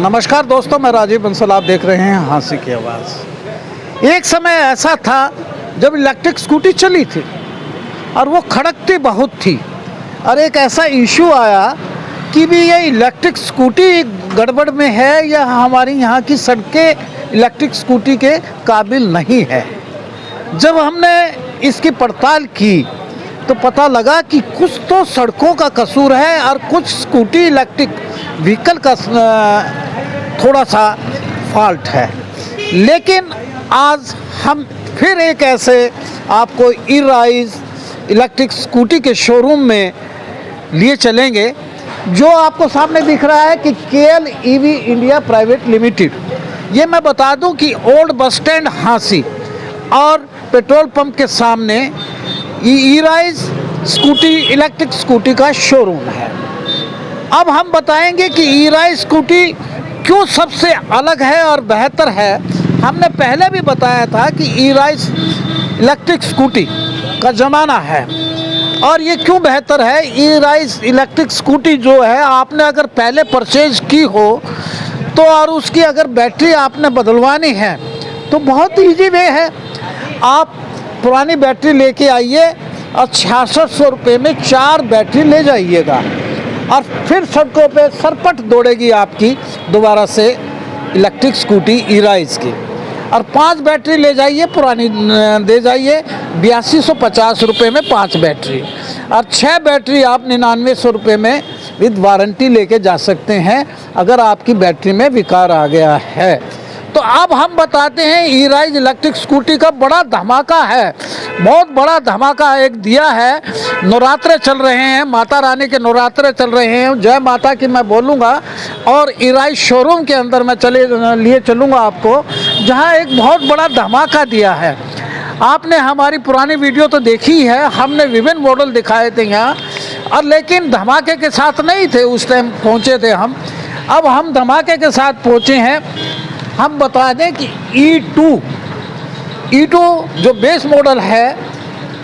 नमस्कार दोस्तों, मैं राजीव बंसल। आप देख रहे हैं हंसी की आवाज़। एक समय ऐसा था जब इलेक्ट्रिक स्कूटी चली थी और वो खड़कती बहुत थी, और एक ऐसा इशू आया कि भी ये इलेक्ट्रिक स्कूटी गड़बड़ में है या हमारी यहाँ की सड़कें इलेक्ट्रिक स्कूटी के काबिल नहीं है। जब हमने इसकी पड़ताल की तो पता लगा कि कुछ तो सड़कों का कसूर है और कुछ स्कूटी इलेक्ट्रिक व्हीकल का थोड़ा सा फॉल्ट है। लेकिन आज हम फिर एक ऐसे आपको ई-राइज इलेक्ट्रिक स्कूटी के शोरूम में लिए चलेंगे जो आपको सामने दिख रहा है कि KL EV India private limited. ये मैं बता दूं कि ओल्ड बस स्टैंड हांसी और पेट्रोल पंप के सामने ई-राइज स्कूटी इलेक्ट्रिक स्कूटी का शोरूम है। अब हम बताएंगे कि ई-राइज स्कूटी क्यों सबसे अलग है और बेहतर है। हमने पहले भी बताया था कि ई-राइज इलेक्ट्रिक स्कूटी का ज़माना है और ये क्यों बेहतर है। ई-राइज इलेक्ट्रिक स्कूटी जो है, आपने अगर पहले परचेज की हो तो और उसकी अगर बैटरी आपने बदलवानी है तो बहुत ईजी वे है। आप पुरानी बैटरी लेके आइए और 6600 रुपये में 4 बैटरी ले जाइएगा और फिर सड़कों पे सरपट दौड़ेगी आपकी दोबारा से इलेक्ट्रिक स्कूटी ई-राइज की। और 5 बैटरी ले जाइए, पुरानी दे जाइए 8250 रुपये में 5 बैटरी, और 6 बैटरी आप 9900 रुपये में विद वारंटी लेके जा सकते हैं अगर आपकी बैटरी में विकार आ गया है। तो अब हम बताते हैं ई-राइज इलेक्ट्रिक स्कूटी का बड़ा धमाका है, बहुत बड़ा धमाका एक दिया है। नवरात्रे चल रहे हैं, माता रानी के नवरात्रे चल रहे हैं, जय माता की मैं बोलूँगा। और ई-राइज शोरूम के अंदर मैं लिए चलूँगा आपको, जहाँ एक बहुत बड़ा धमाका दिया है। आपने हमारी पुरानी वीडियो तो देखी है, हमने विभिन्न मॉडल दिखाए थे यहाँ, और लेकिन धमाके के साथ नहीं थे उस टाइम पहुँचे थे हम। अब हम धमाके के साथ पहुँचे हैं। हम बता दें कि E2 जो बेस मॉडल है,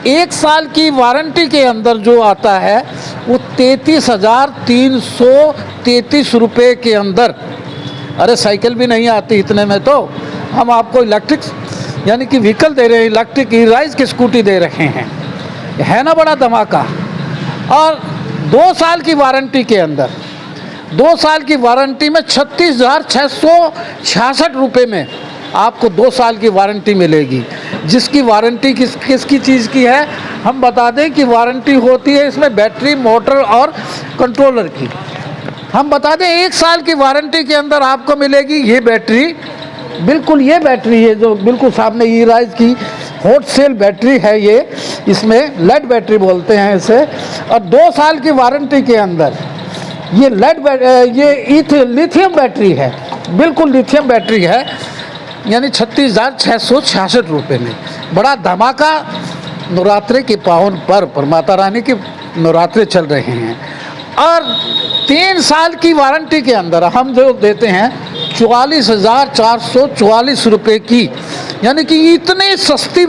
1 साल की वारंटी के अंदर जो आता है वो 33,333 रुपये के अंदर। अरे साइकिल भी नहीं आती इतने में, तो हम आपको इलेक्ट्रिक यानी कि व्हीकल दे रहे हैं, इलेक्ट्रिक ई-राइज की स्कूटी दे रहे हैं। है ना बड़ा धमाका। और 2 साल की वारंटी के अंदर, 2 साल की वारंटी में 36,666 रुपये में आपको 2 साल की वारंटी मिलेगी। जिसकी वारंटी किसकी चीज़ की है हम बता दें कि वारंटी होती है इसमें बैटरी, मोटर और कंट्रोलर की। हम बता दें 1 साल की वारंटी के अंदर आपको मिलेगी ये बैटरी, बिल्कुल ये बैटरी है जो बिल्कुल सामने ई-राइज की हॉट सेल बैटरी है ये, इसमें लेड बैटरी बोलते हैं इसे। और 2 साल की वारंटी के अंदर ये लिथियम बैटरी है, बिल्कुल लिथियम बैटरी है, यानी 36,666 रुपये में। बड़ा धमाका नवरात्रे के पावन पर्व पर, माता रानी के नवरात्रे चल रहे हैं। और 3 साल की वारंटी के अंदर हम जो देते हैं 44,444 रुपये की, यानी कि इतनी सस्ती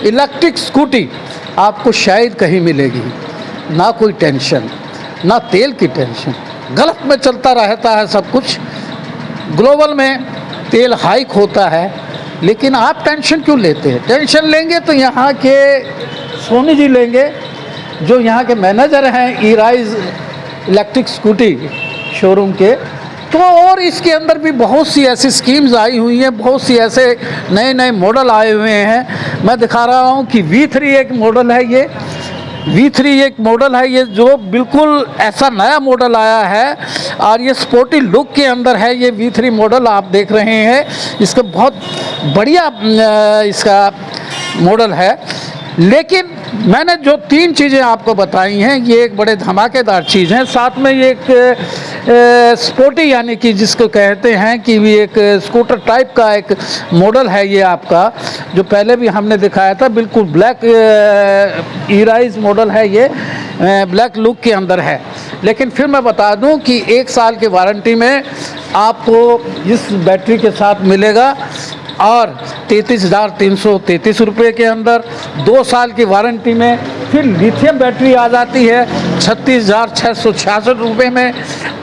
इलेक्ट्रिक स्कूटी आपको शायद कहीं मिलेगी। ना कोई टेंशन, ना तेल की टेंशन, गलत में चलता रहता है सब कुछ। ग्लोबल में तेल हाइक होता है, लेकिन आप टेंशन क्यों लेते हैं? टेंशन लेंगे तो यहाँ के सोनी जी लेंगे, जो यहाँ के मैनेजर हैं ई-राइज इलेक्ट्रिक स्कूटी शोरूम के। तो और इसके अंदर भी बहुत सी ऐसी स्कीम्स आई हुई हैं, बहुत सी ऐसे नए नए मॉडल आए हुए हैं। मैं दिखा रहा हूँ कि V3 एक मॉडल है, ये V3 एक मॉडल है ये, जो बिल्कुल ऐसा नया मॉडल आया है और ये स्पोर्टी लुक के अंदर है। ये V3 मॉडल आप देख रहे हैं, इसका बहुत बढ़िया इसका मॉडल है। लेकिन मैंने जो 3 चीज़ें आपको बताई हैं ये एक बड़े धमाकेदार चीज़ हैं। साथ में ये एक स्पोर्टी यानी कि जिसको कहते हैं कि भी एक स्कूटर टाइप का एक मॉडल है ये आपका, जो पहले भी हमने दिखाया था। बिल्कुल ब्लैक ई-राइज मॉडल है ये, ब्लैक लुक के अंदर है। लेकिन फिर मैं बता दूं कि 1 साल की वारंटी में आपको इस बैटरी के साथ मिलेगा और 33,333 रुपये के अंदर। 2 साल की वारंटी में फिर लिथियम बैटरी आ जाती है 36,666 रुपये में,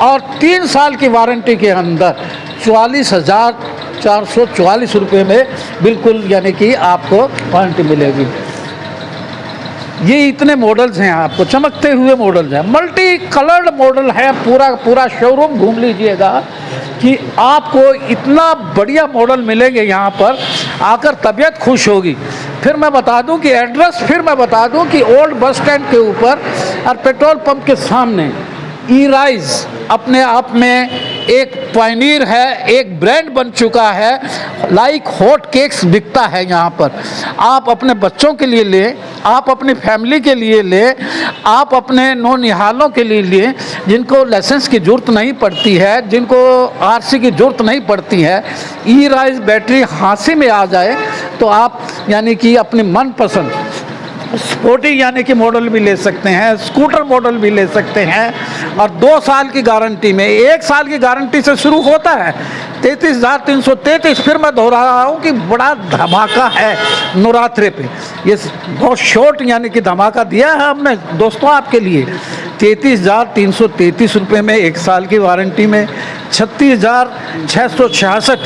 और 3 साल की वारंटी के अंदर 44,444 रुपये में बिल्कुल यानी कि आपको वारंटी मिलेगी। ये इतने मॉडल्स हैं, आपको चमकते हुए मॉडल्स हैं, मल्टी कलर्ड मॉडल है। पूरा शोरूम घूम लीजिएगा कि आपको इतना बढ़िया मॉडल मिलेंगे यहाँ पर, आकर तबीयत खुश होगी। फिर मैं बता दूं कि एड्रेस ओल्ड बस स्टैंड के ऊपर और पेट्रोल पंप के सामने ई-राइज अपने आप में एक पायनियर है, एक ब्रांड बन चुका है। लाइक हॉट केक्स बिकता है यहाँ पर। आप अपने बच्चों के लिए लें, आप अपनी फैमिली के लिए लें, आप अपने नौनिहालों के लिए लें, जिनको लाइसेंस की ज़रूरत नहीं पड़ती है, जिनको आरसी की ज़रूरत नहीं पड़ती है। ई-राइज बैटरी हांसी में आ जाए तो आप यानी कि अपनी मनपसंद स्पोर्टी यानी कि मॉडल भी ले सकते हैं, स्कूटर मॉडल भी ले सकते हैं, और 2 साल की गारंटी में, 1 साल की गारंटी से शुरू होता है 33,333। फिर मैं दोहरा रहा हूँ कि बड़ा धमाका है नवरात्रे पे, ये बहुत शॉर्ट यानी कि धमाका दिया है हमने दोस्तों आपके लिए। 33,333 रुपये में 1 साल की वारंटी में, 36,666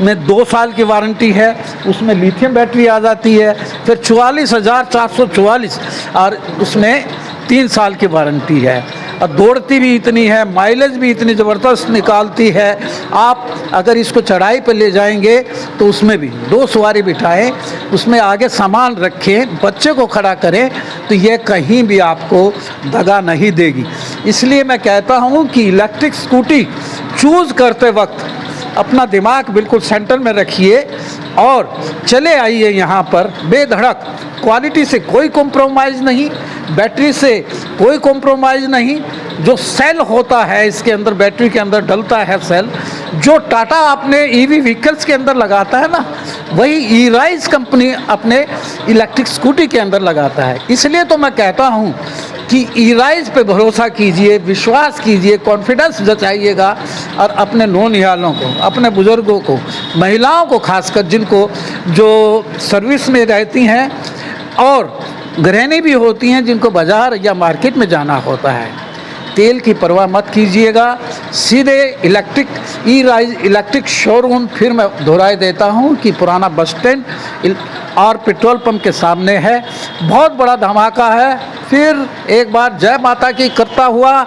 में 2 साल की वारंटी है, उसमें लिथियम बैटरी आ जाती है। फिर 44,444 और उसमें 3 साल की वारंटी है, और दौड़ती भी इतनी है, माइलेज भी इतनी ज़बरदस्त निकालती है। आप अगर इसको चढ़ाई पर ले जाएंगे तो उसमें भी 2 सवारी बिठाएं, उसमें आगे सामान रखें, बच्चे को खड़ा करें, तो ये कहीं भी आपको दगा नहीं देगी। इसलिए मैं कहता हूँ कि इलेक्ट्रिक स्कूटी चूज़ करते वक्त अपना दिमाग बिल्कुल सेंटर में रखिए और चले आइए यहाँ पर बेधड़क। क्वालिटी से कोई कॉम्प्रोमाइज़ नहीं, बैटरी से कोई कॉम्प्रोमाइज़ नहीं। जो सेल होता है इसके अंदर, बैटरी के अंदर डलता है सेल, जो टाटा अपने ईवी व्हीकल्स के अंदर लगाता है ना, वही ई-राइज कंपनी अपने इलेक्ट्रिक स्कूटी के अंदर लगाता है। इसलिए तो मैं कहता हूँ कि ई-राइज पे भरोसा कीजिए, विश्वास कीजिए, कॉन्फिडेंस जताइएगा, और अपने नौनिहालों को, अपने बुज़ुर्गों को, महिलाओं को खासकर, जिनको जो सर्विस में रहती हैं और गृहिणी भी होती हैं, जिनको बाज़ार या मार्केट में जाना होता है, तेल की परवाह मत कीजिएगा, सीधे इलेक्ट्रिक ई-राइज इलेक्ट्रिक शोरूम। फिर मैं दोहराई देता हूँ कि पुराना बस स्टैंड और पेट्रोल पंप के सामने है। बहुत बड़ा धमाका है। फिर एक बार जय माता की करता हुआ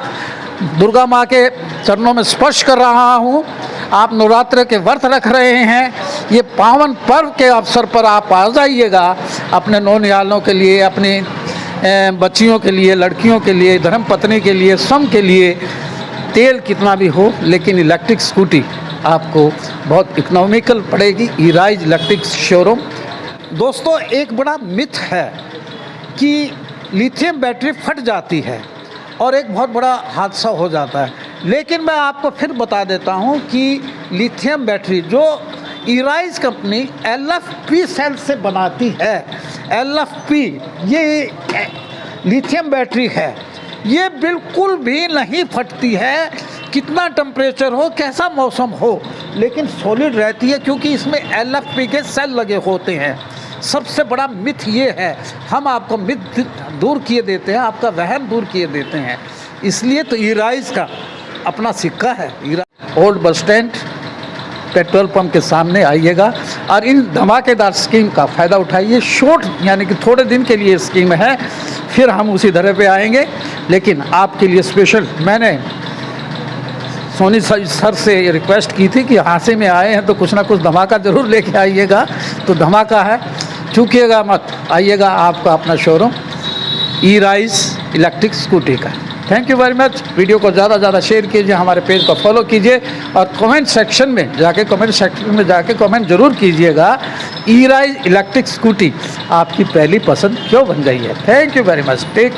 दुर्गा माँ के चरणों में स्पर्श कर रहा हूँ। आप नवरात्र के व्रत रख रहे हैं, ये पावन पर्व के अवसर पर आप आ जाइएगा अपने नौनिहालों के लिए, अपनी बच्चियों के लिए, लड़कियों के लिए, धर्म पत्नी के लिए, सम के लिए। तेल कितना भी हो, लेकिन इलेक्ट्रिक स्कूटी आपको बहुत इकोनॉमिकल पड़ेगी। ई-राइज इलेक्ट्रिक शोरूम। दोस्तों, एक बड़ा मिथ है कि लिथियम बैटरी फट जाती है और एक बहुत बड़ा हादसा हो जाता है, लेकिन मैं आपको फिर बता देता हूं कि लिथियम बैटरी जो ई-राइज कंपनी LFP सेल से बनाती है, LFP ये लिथियम बैटरी है, ये बिल्कुल भी नहीं फटती है। कितना टेम्परेचर हो, कैसा मौसम हो, लेकिन सॉलिड रहती है, क्योंकि इसमें LFP के सेल लगे होते हैं। सबसे बड़ा मिथ ये है, हम आपको मिथ दूर किए देते हैं, आपका वहम दूर किए देते हैं। इसलिए तो ई-राइज का अपना सिक्का है। Old bus stand petrol pump के सामने आइएगा और इन धमाकेदार स्कीम का फ़ायदा उठाइए। शॉर्ट यानी कि थोड़े दिन के लिए स्कीम है, फिर हम उसी तरह पे आएंगे। लेकिन आपके लिए स्पेशल मैंने सोनी सर से रिक्वेस्ट की थी कि हांसी में आए हैं तो कुछ ना कुछ धमाका ज़रूर लेके आइएगा। तो धमाका है, चूकिएगा मत, आइएगा आपका अपना शोरूम ई-राइज इलेक्ट्रिक स्कूटी का। Thank you very much. Video को ज़्यादा से ज़्यादा शेयर कीजिए, हमारे पेज को फॉलो कीजिए और कमेंट सेक्शन में जाके कमेंट ज़रूर कीजिएगा, ई-राइज इलेक्ट्रिक स्कूटी आपकी पहली पसंद क्यों बन गई है। Thank you very much. Take care.